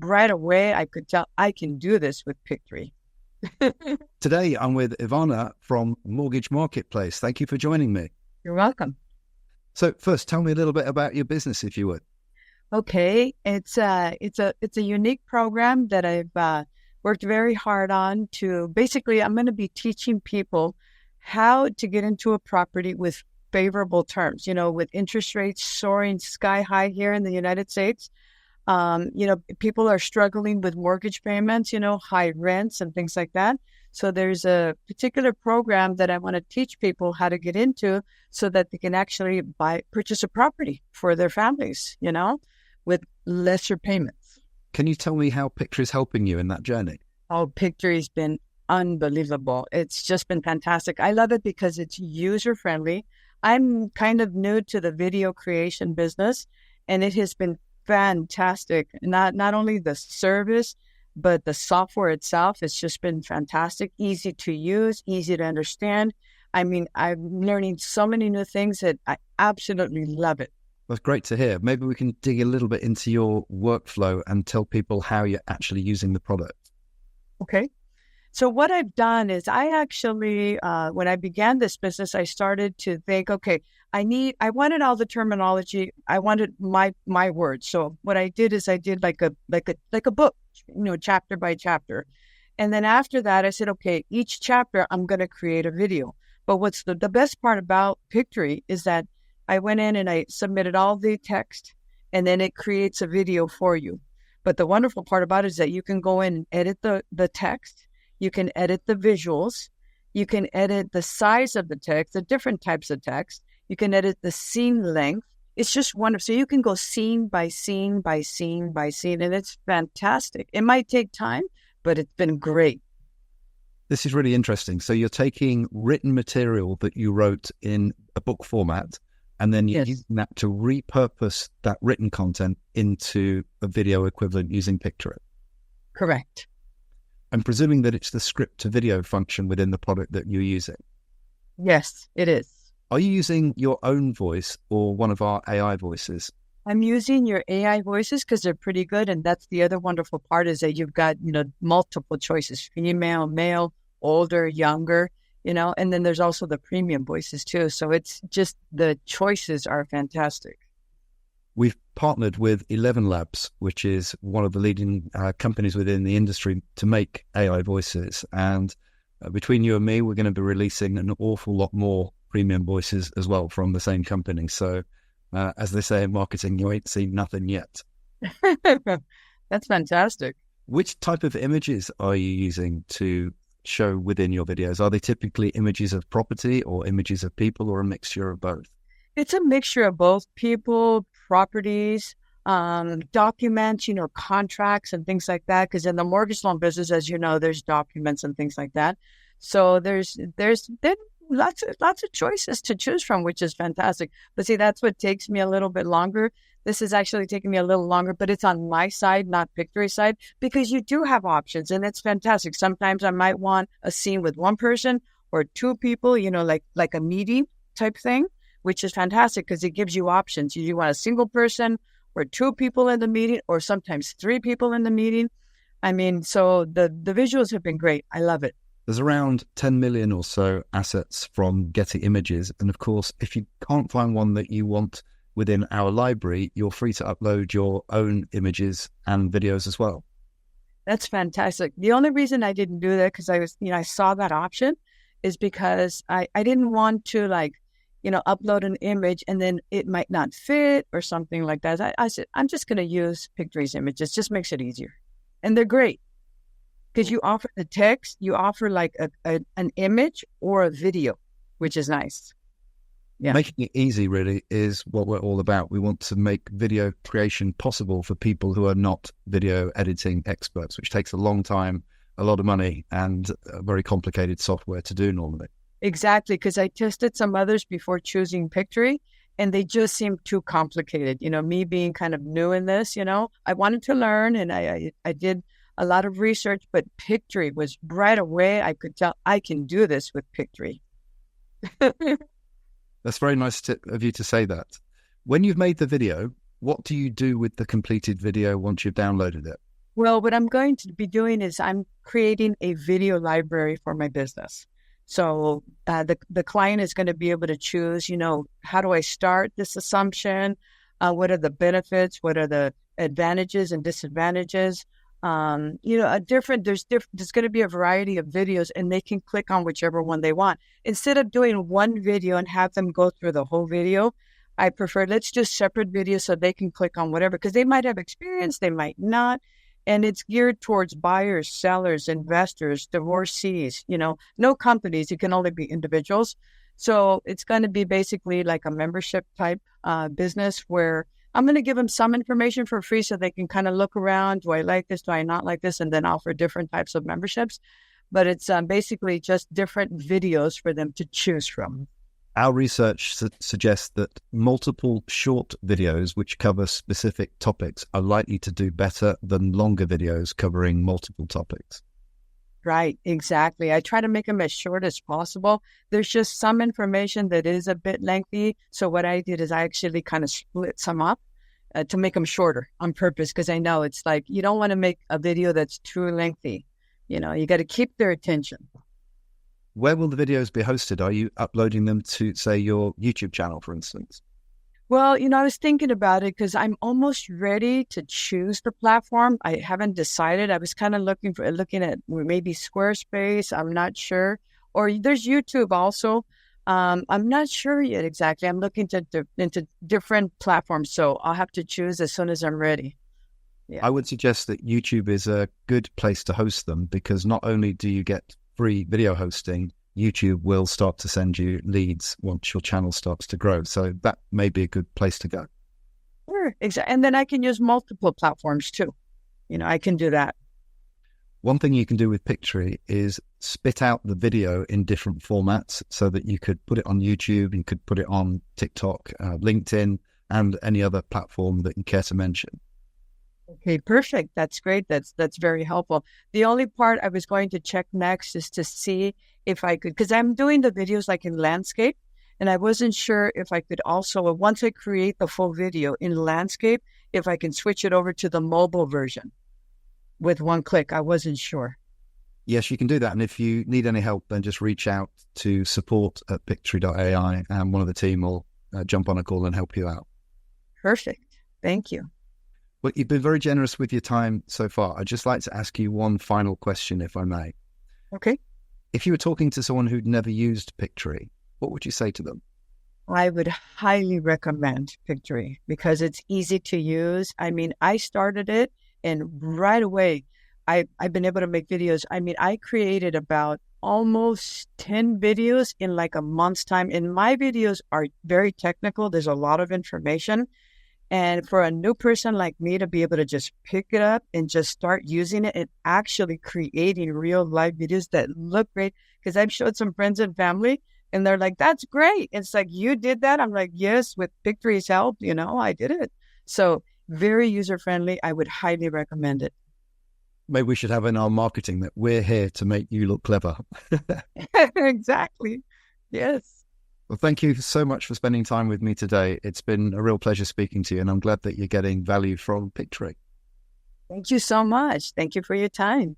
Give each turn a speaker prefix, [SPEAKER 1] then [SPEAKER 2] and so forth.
[SPEAKER 1] right away I could tell I can do this with Pictory.
[SPEAKER 2] Today, I'm with Ivana from Mortgage Marketplace. Thank you for joining me.
[SPEAKER 1] You're welcome.
[SPEAKER 2] So first, tell me a little bit about your business, if you would.
[SPEAKER 1] Okay, it's a unique program that I've worked very hard on to basically. I'm going to be teaching people how to get into a property with favorable terms. With interest rates soaring sky high here in the United States, people are struggling with mortgage payments. High rents and things like that. So there's a particular program that I want to teach people how to get into so that they can actually purchase a property for their families. With lesser payments.
[SPEAKER 2] Can you tell me how Pictory is helping you in that journey?
[SPEAKER 1] Oh, Pictory's been unbelievable. It's just been fantastic. I love it because it's user-friendly. I'm kind of new to the video creation business, and it has been fantastic. Not only the service, but the software itself. It's just been fantastic, easy to use, easy to understand. I mean, I'm learning so many new things that I absolutely love it.
[SPEAKER 2] That's great to hear. Maybe we can dig a little bit into your workflow and tell people how you're actually using the product.
[SPEAKER 1] Okay. So what I've done is I actually, when I began this business, I started to think, okay, I wanted all the terminology. I wanted my words. So what I did is I did like a book, chapter by chapter. And then after that, I said, okay, each chapter, I'm going to create a video. But what's the best part about Pictory is that I went in and I submitted all the text, and then it creates a video for you. But the wonderful part about it is that you can go in and edit the text. You can edit the visuals. You can edit the size of the text, the different types of text. You can edit the scene length. It's just wonderful. So you can go scene by scene by scene by scene, and it's fantastic. It might take time, but it's been great.
[SPEAKER 2] This is really interesting. So you're taking written material that you wrote in a book format, and then you're using that to repurpose that written content into a video equivalent using Pictory.
[SPEAKER 1] Correct.
[SPEAKER 2] I'm presuming that it's the script to video function within the product that you're using.
[SPEAKER 1] Yes, it is.
[SPEAKER 2] Are you using your own voice or one of our AI voices?
[SPEAKER 1] I'm using your AI voices because they're pretty good. And that's the other wonderful part is that you've got, multiple choices, female, male, older, younger. And then there's also the premium voices too. So it's just the choices are fantastic.
[SPEAKER 2] We've partnered with 11 Labs, which is one of the leading companies within the industry to make AI voices. And between you and me, we're going to be releasing an awful lot more premium voices as well from the same company. So as they say in marketing, you ain't seen nothing yet.
[SPEAKER 1] That's fantastic.
[SPEAKER 2] Which type of images are you using to show within your videos? Are they typically images of property or images of people or a mixture of both?
[SPEAKER 1] It's a mixture of both people, properties, documents, contracts and things like that. Because in the mortgage loan business, as you know, there's documents and things like that. So there's lots of choices to choose from, which is fantastic. But see, that's what takes me a little bit longer. This is actually taking me a little longer, but it's on my side, not Pictory's side, because you do have options, and it's fantastic. Sometimes I might want a scene with one person or two people, like a meeting type thing, which is fantastic because it gives you options. You want a single person or two people in the meeting, or sometimes three people in the meeting. I mean, so the visuals have been great. I love it.
[SPEAKER 2] There's around 10 million or so assets from Getty Images. And of course, if you can't find one that you want within our library, you're free to upload your own images and videos as well.
[SPEAKER 1] That's fantastic. The only reason I didn't do that because I saw that option is because I didn't want to upload an image and then it might not fit or something like that. I said, I'm just going to use Pictory's images. Just makes it easier. And they're great because you offer the text, you offer like an image or a video, which is nice. Yeah.
[SPEAKER 2] Making it easy really is what we're all about. We want to make video creation possible for people who are not video editing experts, which takes a long time, a lot of money, and a very complicated software to do normally.
[SPEAKER 1] Exactly, because I tested some others before choosing Pictory, and they just seemed too complicated. Me being kind of new in this, I wanted to learn, and I did a lot of research, but Pictory was right away. I could tell I can do this with Pictory.
[SPEAKER 2] That's very nice of you to say that. When you've made the video, what do you do with the completed video once you've downloaded it?
[SPEAKER 1] Well, what I'm going to be doing is I'm creating a video library for my business. So the client is going to be able to choose, how do I start this assumption? What are the benefits? What are the advantages and disadvantages? There's going to be a variety of videos, and they can click on whichever one they want. Instead of doing one video and have them go through the whole video, I prefer let's do separate videos so they can click on whatever, because they might have experience, they might not. And it's geared towards buyers, sellers, investors, divorcees, no companies. It can only be individuals. So it's going to be basically like a membership type business where I'm going to give them some information for free so they can kind of look around. Do I like this? Do I not like this? And then offer different types of memberships. But it's basically just different videos for them to choose from.
[SPEAKER 2] Our research suggests that multiple short videos which cover specific topics are likely to do better than longer videos covering multiple topics.
[SPEAKER 1] Right, exactly. I try to make them as short as possible. There's just some information that is a bit lengthy. So what I did is I actually kind of split some up to make them shorter on purpose, because I know it's like you don't want to make a video that's too lengthy. You got to keep their attention.
[SPEAKER 2] Where will the videos be hosted? Are you uploading them to, say, your YouTube channel, for instance?
[SPEAKER 1] Well, I was thinking about it because I'm almost ready to choose the platform. I haven't decided. I was kind of looking at maybe Squarespace. I'm not sure. Or there's YouTube also. I'm not sure yet exactly. I'm looking into different platforms, so I'll have to choose as soon as I'm ready.
[SPEAKER 2] Yeah. I would suggest that YouTube is a good place to host them, because not only do you get free video hosting, YouTube will start to send you leads once your channel starts to grow. So that may be a good place to go.
[SPEAKER 1] Sure, exactly. And then I can use multiple platforms too. I can do that.
[SPEAKER 2] One thing you can do with Pictory is spit out the video in different formats so that you could put it on YouTube, you could put it on TikTok, LinkedIn, and any other platform that you care to mention.
[SPEAKER 1] Okay, perfect. That's great. That's very helpful. The only part I was going to check next is to see if I could, because I'm doing the videos like in landscape, and I wasn't sure if I could also, once I create the full video in landscape, if I can switch it over to the mobile version with one click. I wasn't sure.
[SPEAKER 2] Yes, you can do that. And if you need any help, then just reach out to support@pictory.ai, and one of the team will jump on a call and help you out.
[SPEAKER 1] Perfect. Thank you.
[SPEAKER 2] Well, you've been very generous with your time so far. I'd just like to ask you one final question, if I may.
[SPEAKER 1] Okay.
[SPEAKER 2] If you were talking to someone who'd never used Pictory, what would you say to them?
[SPEAKER 1] I would highly recommend Pictory because it's easy to use. I mean, I started it and right away, I've been able to make videos. I mean, I created about almost 10 videos in like a month's time. And my videos are very technical. There's a lot of information. And for a new person like me to be able to just pick it up and just start using it and actually creating real life videos that look great, because I've showed some friends and family and they're like, that's great. It's like, you did that? I'm like, yes, with Pictory's help, I did it. So very user-friendly. I would highly recommend it.
[SPEAKER 2] Maybe we should have in our marketing that we're here to make you look clever.
[SPEAKER 1] Exactly. Yes.
[SPEAKER 2] Well, thank you so much for spending time with me today. It's been a real pleasure speaking to you, and I'm glad that you're getting value from Pictory.
[SPEAKER 1] Thank you so much. Thank you for your time.